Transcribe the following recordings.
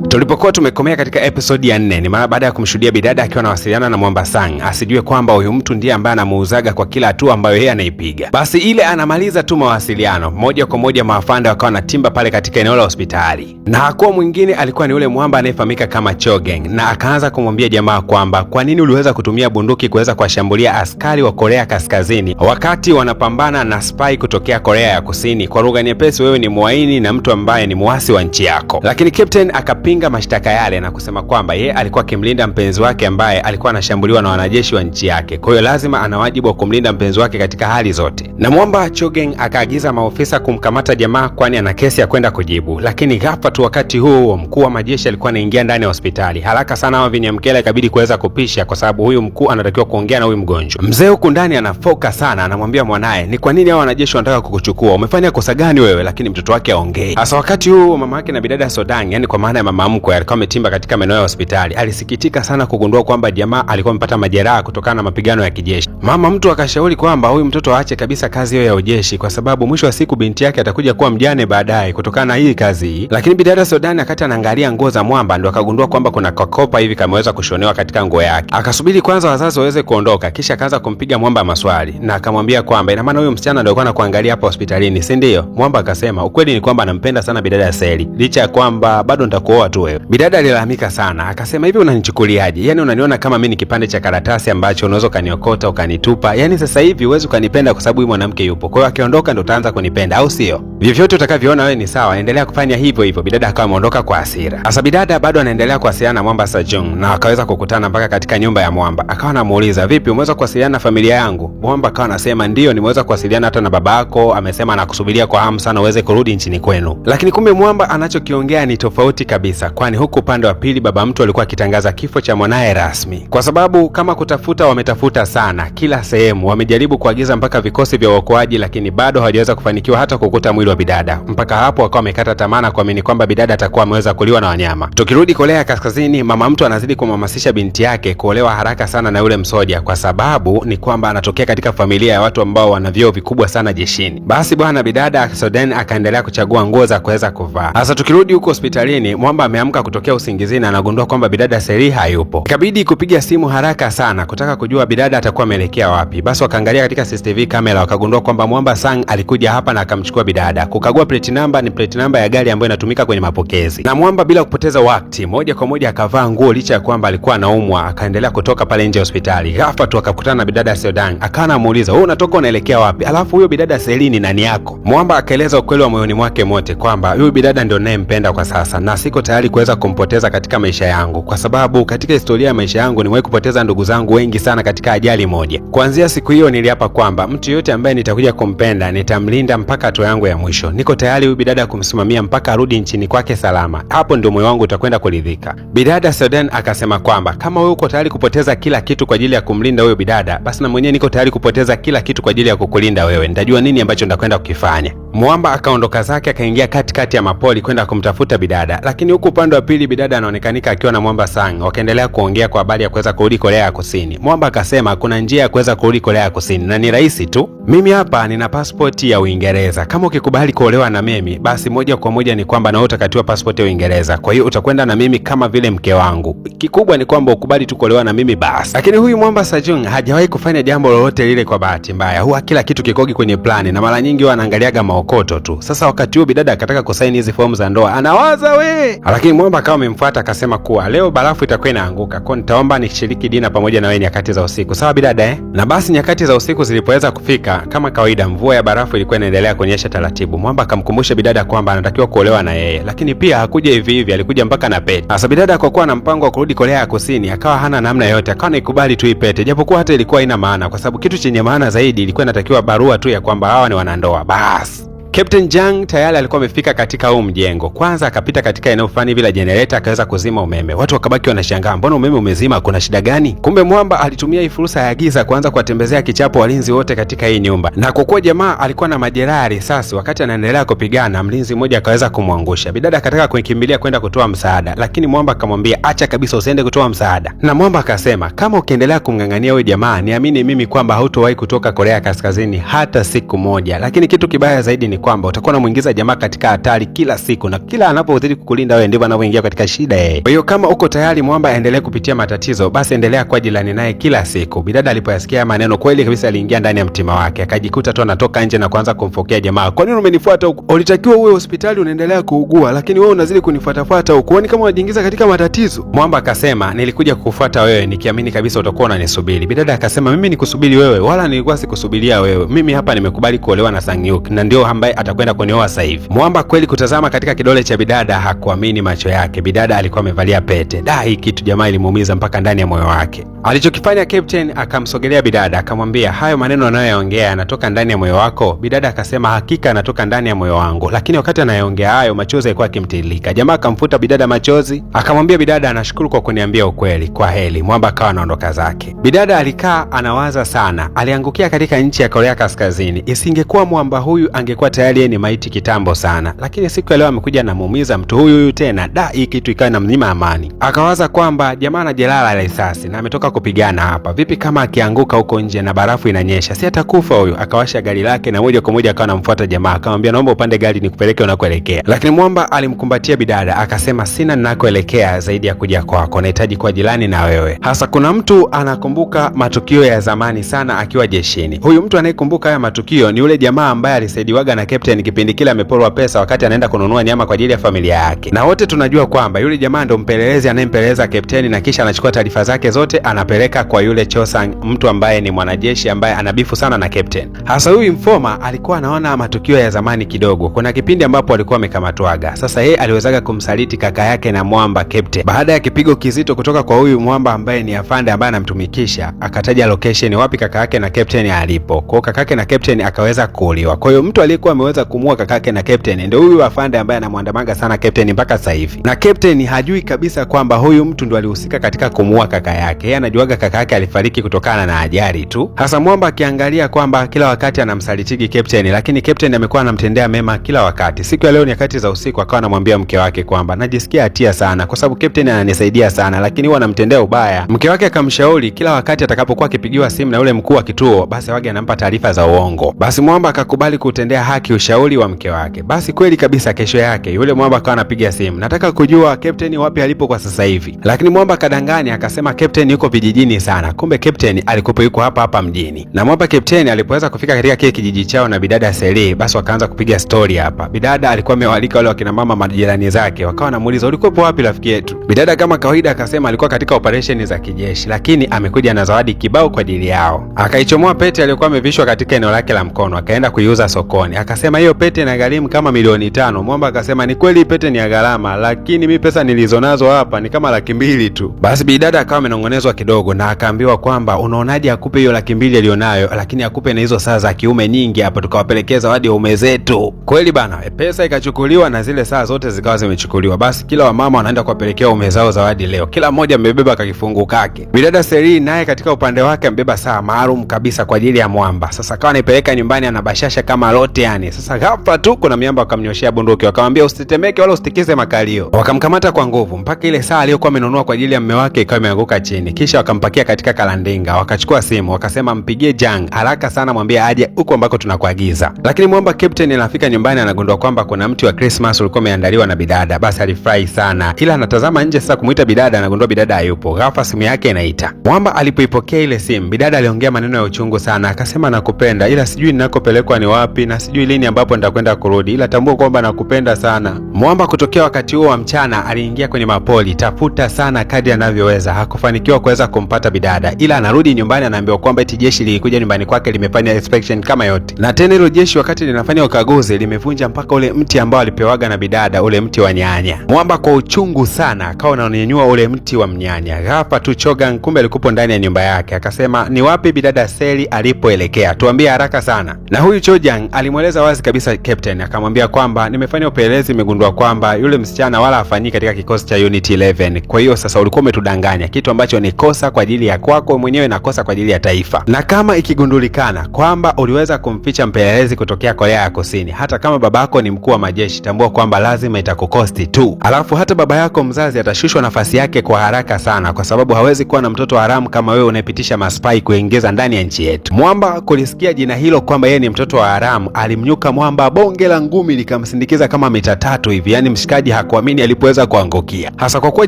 Tulipokuwa tumekomea katika episode ya 4 ni mara baada ya kumshuhudia bidada akiwa anawasiliana na Mwamba Sang, asijue kwamba huyu mtu ndiye ambaye anamuuzaga kwa kila hatua ambayo yeye anaipiga. Basi ile anamaliza tu mawasiliano, moja kwa moja maafanda wakawa na timba pale katika eneo la hospitali, na hakuwa mwingine alikuwa ni yule mwamba anayefahamika kama Chogeng, na akaanza kumwambia jamaa kwamba kwa nini uliweza kutumia bunduki kuweza kuwashambulia askari wa Korea Kaskazini wakati wanapambana na spy kutokea Korea ya Kusini. Kwa lugha nyepesi, wewe ni mwaini na mtu ambaye ni muasi wa nchi yako. Lakini Captain akapinga mashtaka yale na kusema kwamba yeye alikuwa akimlinda mpenzi wake ambaye alikuwa anashambuliwa na wanajeshi wa nchi yake, kwa hiyo lazima ana wajibu wa kumlinda mpenzi wake katika hali zote. Na mwamba Chogeng akaagiza maofisa kumkamata jamaa kwani ana kesi ya kwenda kujibu. Lakini ghafla tu wakati huo mkuu wa majeshi alikuwa anaingia ndani ya hospitali. Haraka sana hawa Vinyamkela ikabidi kuweza kupisha kwa sababu huyu mkuu anatakiwa kuongea na huyu mgonjwa. Mzee huku ndani anafoka sana, anamwambia mwanae, ni kwa nini hao wanajeshi wanataka kukuchukua? Umefanya kosa gani wewe? Lakini mtoto wake aongee. Sasa wakati huo mama yake na bidada Sodang, yani kwa maana ya mama mkwe, alikuwa ametimba katika maeneo ya hospitali. Alisikitika sana kugundua kwamba jamaa alikuwa amepata majeraha kutokana na mapigano ya kijeshi. Mama mtu akashauri kwamba huyu mtoto aache kabisa kazi hiyo ya ujeshi kwa sababu mwisho wa siku binti yake atakuja kuwa mjane baadaye kutokana na hii kazi hii. Lakini bidada Sodani akati anaangalia nguo za mwamba ndo akagundua kwamba kuna kokopa hivi kameweza kushonewa katika nguo yake. Akasubiri kwanza wazazi waweze kuondoka, kisha akaanza kumpiga mwamba maswali na akamwambia kwamba ina maana huyu msichana ndio alikuwa anakuangalia hapa hospitalini, si ndio? Mwamba akasema ukweli ni kwamba anampenda sana bidada Seli, licha ya kwamba bado nitakuoa tu wewe. Bidada alilalamika sana, akasema hivi unanichukuliaje? Yani unaniona kama mimi ni kipande cha karatasi ambacho unaweza ukaniokota ukanitupa? Yani sasa hivi huwezi ukanipenda kwa sababu huyu mwanamke yupo, kwa hiyo akiondoka ndo utaanza kunipenda, au sio? Vyovyote utakavyoona wewe ni sawa, endelea kufanya hivyo hivyo. Bidada akawa ameondoka kwa hasira. Sasa bidada bado anaendelea kuwasiliana na Mwamba Sajung na akaweza kukutana mpaka katika nyumba ya Mwamba. Akawa anamuuliza, vipi umeweza kuwasiliana na familia yangu? Mwamba akawa anasema ndio, nimeweza kuwasiliana hata na babako, amesema anakusubiria kwa hamu sana uweze kurudi nchini kwenu. Lakini kumbe Mwamba anachokiongea ni tofauti kabisa, kwani huku upande wa pili baba mtu alikuwa akitangaza kifo cha mwanae rasmi. Kwa sababu kama kutafuta wametafuta sana kila sehemu, wamejaribu kuagiza mpaka vikosi vya uokoaji, lakini bado hawajaweza kufanikiwa hata kukuta mwili wa bidada. Mpaka hapo wakawa wamekata tamaa na kuamini kwamba bidada atakuwa ameweza kuliwa na wanyama. Tukirudi Korea Kaskazini, mama mtu anazidi kumhamasisha binti yake kuolewa haraka sana na yule msoja, kwa sababu ni kwamba anatokea katika familia ya watu ambao wana vyeo vikubwa sana jeshini. Basi bwana bidada Soden akaendelea kuchagua nguo za kuweza kuvaa. Sasa tukirudi huko hospitalini, Mwamba ameamka kutokea usingizini na anagundua kwamba bidada Seri hayupo. Ikabidi kupiga simu haraka sana kutaka kujua bidada atakuwa ameelekea wapi. Basi wakaangalia katika CCTV kamera wakagundua kwamba Mwamba Sang alikuja hapa na akamchukua bidada. Kukagua plate number, ni plate number ya gari ambayo inatumika kwenye mapokezi. Na Mwamba bila kupoteza wakati, moja kwa moja akavaa nguo licha ya kwamba alikuwa anaumwa, akaendelea kutoka pale nje hospitali. Ghafla tu akakutana na bidada Sodang. Akawa anamuuliza, "Wewe unatoka unaelekea wapi? Alafu huyo bidada Seri ni nani yako?" Mwamba akaeleza ukweli wa moyoni mwake mote kwamba huyu bidada ndio ninayempenda kwa sasa na siko tayari kuweza kumpoteza katika maisha yangu, kwa sababu katika historia ya maisha yangu nimewahi kupoteza ndugu zangu wengi sana katika ajali moja. Kuanzia siku hiyo niliapa kwamba mtu yote ambaye nitakuja kumpenda nitamlinda mpaka hatua yangu ya mwisho. Niko tayari huyu bidada kumsimamia mpaka arudi nchini kwake salama. Hapo ndio moyo wangu utakwenda kuridhika. Bidada Soden akasema kwamba kama wewe uko tayari kupoteza kila kitu kwa ajili ya kumlinda huyo bidada, basi na mwenyewe niko tayari kupoteza kila kitu kwa ajili ya kukulinda wewe. Nitajua nini ambacho nitakwenda kukifanya. Mwamba akaondoka zake akaingia katikati ya mapoli kwenda kumtafuta bidada, lakini huku upande wa pili bidada anaonekanika akiwa na Mwamba Sang. Wakaendelea kuongea kwa habari ya kuweza kurudi Korea ya Kusini. Mwamba akasema kuna njia ya kuweza kurudi Korea ya Kusini na ni rahisi tu. Mimi hapa nina pasipoti ya Uingereza. Kama ukikubali kuolewa na mimi, basi moja kwa moja ni kwamba na wewe utakatiwa pasipoti ya Uingereza. Kwa hiyo utakwenda na mimi kama vile mke wangu. Kikubwa ni kwamba ukubali tu kuolewa na mimi basi. Lakini huyu Mwamba Sajung hajawahi kufanya jambo lolote lile kwa bahati mbaya. Huwa kila kitu kikogi kwenye plani na mara nyingi huwa anaangaliaga maokoto tu. Sasa wakati huo bidada akataka kusaini hizi fomu za ndoa, anawaza we. Lakini Mwamba akawa amemfuata akasema kuwa leo barafu itakuwa inaanguka, kwa nitaomba nishiriki dina pamoja na wewe nyakati za usiku. Sawa bidada Na basi nyakati za usiku zilipoweza kufika, kama kawaida mvua ya barafu ilikuwa inaendelea kunyesha taratibu. Mwamba akamkumbusha bidada kwamba anatakiwa kuolewa na yeye, lakini pia hakuja hivi hivi, alikuja mpaka na pete. Sasa bidada kwa kuwa na mpango wa kurudi Korea ya Kusini, akawa hana namna yote, akawa anaikubali tu ipete, japokuwa hata ilikuwa haina maana, kwa sababu kitu chenye maana zaidi ilikuwa inatakiwa barua tu ya kwamba hawa ni wanandoa basi. Captain Jang tayari alikuwa amefika katika huu mjengo. Kwanza akapita katika eneo fulani bila generator akaweza kuzima umeme. Watu wakabaki wanashangaa, mbona umeme umezima, kuna shida gani? Kumbe Mwamba alitumia hii fursa ya giza kuanza kuwatembezea kichapo walinzi wote katika hii nyumba. Na kwa kuwa jamaa alikuwa na majeraha ya risasi, wakati anaendelea kupigana, mlinzi mmoja akaweza kumwangusha. Bidada akataka kuikimbilia kwenda kutoa msaada, lakini Mwamba akamwambia acha kabisa usiende kutoa msaada. Na Mwamba akasema kama ukiendelea kumng'ang'ania huyo jamaa, niamini mimi kwamba hautowahi kutoka Korea Kaskazini hata siku moja. Lakini kitu kibaya zaidi ni kwamba utakuwa unamuingiza jamaa katika hatari kila siku, na kila anapozidi kukulinda wewe ndivyo anavyoingia katika shida yeye. Kwa hiyo kama uko tayari Mwamba aendelee kupitia matatizo, basi endelea kuwa jirani naye kila siku. Bidada alipoyasikia maneno kweli kabisa aliingia ndani ya mtima wake, akajikuta tu anatoka nje na kuanza kumfokea jamaa. Kwa nini umenifuata huko? Ulitakiwa uwe hospitali unaendelea kuugua, lakini wewe unazidi kunifuatafuata huko. Kwani kama unajiingiza katika matatizo? Mwamba akasema, nilikuja kukufuata wewe nikiamini kabisa utakuwa unanisubiri. Bidada akasema, mimi nikusubiri wewe? Wala nilikuwa sikusubiria wewe. Mimi hapa nimekubali kuolewa na Sang-hyuk na ndio ambaye atakwenda kunioa sasa hivi. Mwamba kweli kutazama katika kidole cha bidada hakuamini macho yake. Bidada alikuwa amevalia pete. Hii kitu jamaa ilimuumiza mpaka ndani ya moyo wake. Alichokifanya Captain, akamsogelea bidada akamwambia, hayo maneno anayoyaongea yanatoka ndani ya moyo wako? Bidada akasema, hakika yanatoka ndani ya moyo wangu. Lakini wakati anayoongea hayo machozi yalikuwa yakimtiririka. Jamaa akamfuta bidada machozi, akamwambia bidada, anashukuru kwa kuniambia ukweli, kwa heri. Mwamba akawa anaondoka zake. Bidada alikaa anawaza sana. Aliangukia katika nchi ya Korea Kaskazini. Isingekuwa Mwamba huyu angekuwa tayari ni maiti kitambo sana, lakini siku ya leo amekuja anamuumiza mtu huyu tena. Hii kitu ikawa inamnyima amani. Akawaza kwamba jamaa ana jeraha la risasi na ametoka kupigana hapa. Vipi kama akianguka huko nje na barafu inanyesha, si atakufa huyu? Akawasha gari lake na moja kwa moja akawa anamfuata jamaa, akamwambia, naomba upande gari nikupeleke unakoelekea. Lakini Mwamba alimkumbatia bidada akasema, sina ninakoelekea zaidi ya kuja kwako, nahitaji kuwa jirani na wewe. Hasa kuna mtu anakumbuka matukio ya zamani sana akiwa jeshini. Huyu mtu anayekumbuka haya matukio ni yule jamaa ambaye alisaidiwaga na Captain kipindi kile ameporwa pesa wakati anaenda kununua nyama kwa ajili ya familia yake. Na wote tunajua kwamba yule jamaa ndo mpelelezi anayempeleleza Captain na kisha anachukua taarifa zake zote anapeleka kwa yule Chosang, mtu ambaye ni mwanajeshi ambaye anabifu sana na Captain. Hasa huyu informa alikuwa anaona matukio ya zamani kidogo. Kuna kipindi ambapo alikuwa amekamatwaga. Sasa yeye aliwezaga kumsaliti kaka yake na Mwamba Captain. Baada ya kipigo kizito kutoka kwa huyu Mwamba ambaye ni afande ambaye anamtumikisha, akataja location wapi kaka yake na Captain alipo. Kwa kaka yake na Captain akaweza kuuliwa. Kwa hiyo mtu aliyekuwa ameweza kumua kaka yake na Captain ndio huyu afande ambaye anamwandamanga sana Captain mpaka sasa hivi. Na Captain hajui kabisa kwamba huyu mtu ndo alihusika katika kumua kaka yake. Yeye anajuaga kaka yake alifariki kutokana na ajali tu. Hasa Mwamba akiangalia kwamba kila wakati anamsalitigi Captain, lakini Captain amekuwa anamtendea mema kila wakati. Siku ya leo nyakati za usiku akawa anamwambia mke wake kwamba najisikia hatia sana kwa sababu Captain ananisaidia sana, lakini huwa anamtendea ubaya. Mke wake akamshauri kila wakati atakapokuwa akipigiwa simu na yule mkuu wa kituo, basi wage anampa taarifa za uongo. Basi Mwamba akakubali kutendea haki ushauri wa mke wake. Basi kweli kabisa kesho yake yule Mwamba akawa anapiga simu, nataka kujua Captain wapi alipo kwa sasa hivi. Lakini Mwamba kadanganya akasema Captain yuko vijijini sana. Kumbe Captain alikuwa yuko hapa mjini. Na Mwamba Captain alipoweza kufika katika kile kijiji chao na bidada Seli, basi wakaanza kupiga story hapa. Bidada alikuwa amewalika wale wakina mama majirani zake, wakawa wanamuuliza ulikuwa wapi rafiki yetu? Bidada kama kawaida akasema alikuwa katika operation za kijeshi, lakini amekuja na zawadi kibao kwa ajili yao. Akaichomoa pete aliyokuwa amevishwa katika eneo lake la mkono, akaenda kuiuza sokoni. Akasema hiyo pete inagharimu kama milioni 5. Mwamba akasema ni kweli pete ni ya gharama, lakini mimi pesa nilizonazo hapa ni kama 200,000 tu. Basi bidada akawa amenongonezwa kidogo na akaambiwa kwamba unaonaje akupe hiyo 200,000 alionayo, lakini akupe na hizo saa za kiume nyingi hapa tukawapelekea zawadi ya ume zetu. Kweli bana, pesa ikachukuliwa na zile saa zote zikawa zimechukuliwa. Basi kila wamama wanaenda kuwapelekea ume zao zawadi leo. Kila mmoja amebeba kakifungu kake. Bidada Seri naye katika upande wake ambeba saa maalum kabisa kwa ajili ya Mwamba. Sasa akawa anaipeleka nyumbani anabashasha kama lote yani. Sasa ghafla tu kuna miamba akamnyoshia bunduki, wakamwambia usitetemeke wala usitikise makalio. Wakamkamata kwa nguvu mpaka ile saa aliyokuwa amenunua kwa ajili ya mume wake ikawa imeanguka chini. Kisha wakampakia katika kalandinga, wakachukua simu, wakasema mpigie Jang haraka sana mwambie aje huko ambako tunakuagiza. Lakini Mwamba Captain anafika nyumbani anagundua kwamba kuna mti wa Christmas ulikuwa umeandaliwa na bidada. Basi alifurahi sana. Ila anatazama nje sasa kumuita bidada, anagundua bidada hayupo. Ghafla simu yake inaita. Mwamba alipoipokea ile simu, bidada aliongea maneno ya uchungu sana. Akasema nakupenda ila sijui ninakopelekwa ni wapi na sijui lini ambapo nitakwenda kurudi, ila tambua kwamba nakupenda sana. Mwamba kutokea wakati huo wa mchana aliingia kwenye mapoli, tafuta sana kadri anavyoweza. Hakufanikiwa kuweza kumpata bidada, ila anarudi nyumbani anaambiwa kwamba eti jeshi lilikuja nyumbani kwake limefanya inspection kama yote. Na tena hilo jeshi wakati linafanya ukaguzi limevunja mpaka ule mti ambao alipewaga na bidada, ule mti wa nyanya. Mwamba kwa uchungu sana akawa ananyanyua ule mti wa mnyanya. Ghafla tu Chogang kumbe alikuwa ndani ya nyumba yake. Akasema ni wapi bidada Seli alipoelekea? Tuambie haraka sana. Na huyu Chojang alimweleza wazi kabisa Captain, akamwambia kwamba nimefanya upelelezi, nimegundua kwamba yule msichana wala hafanyi katika kikosi cha Unit 11. Kwa hiyo sasa ulikuwa umetudanganya, kitu ambacho ni kosa kwa ajili ya kwako mwenyewe na kosa kwa ajili ya taifa. Na kama ikigundulikana kwamba uliweza kumficha mpelelezi kutokea Korea ya Kusini, hata kama babako ni mkuu wa majeshi, tambua kwamba lazima itakukosti tu. Alafu hata baba yako mzazi atashushwa nafasi yake kwa haraka sana, kwa sababu hawezi kuwa na mtoto haramu kama wewe unayepitisha maspai kuingiza ndani ya nchi yetu. Mwamba kulisikia jina hilo kwamba yeye ni mtoto wa haramu, alimnyoa akamnyuka mwamba bonge la ngumi likamsindikiza kama mita 3 hivi. Yani mshikaji hakuamini alipoweza kuangukia, hasa kwa kuwa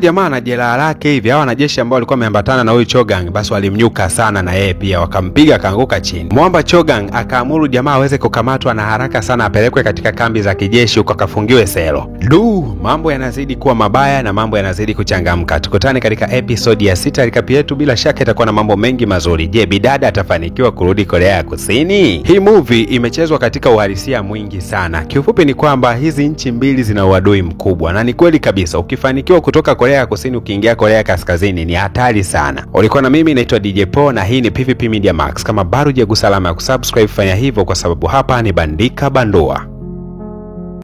jamaa na jeraha lake hivi. Hao wanajeshi ambao walikuwa wameambatana na huyu Chogang basi walimnyuka sana, na yeye pia wakampiga akaanguka chini. Mwamba Chogang akaamuru jamaa aweze kukamatwa na haraka sana apelekwe katika kambi za kijeshi huko akafungiwe selo. Mambo yanazidi kuwa mabaya na mambo yanazidi kuchangamka. Tukutane katika episodi ya 6. Rikapi yetu bila shaka itakuwa na mambo mengi mazuri. Je, bidada atafanikiwa kurudi Korea ya Kusini? Hii movie imechezwa katika uhalisia mwingi sana. Kiufupi ni kwamba hizi nchi mbili zina uadui mkubwa, na ni kweli kabisa ukifanikiwa kutoka Korea ya Kusini ukiingia Korea ya Kaskazini ni hatari sana. Ulikuwa na mimi naitwa DJ Po na hii ni PVP Media Max. Kama bado hujagusa alama ya kusubscribe, fanya hivyo kwa sababu hapa ni Bandika Bandua.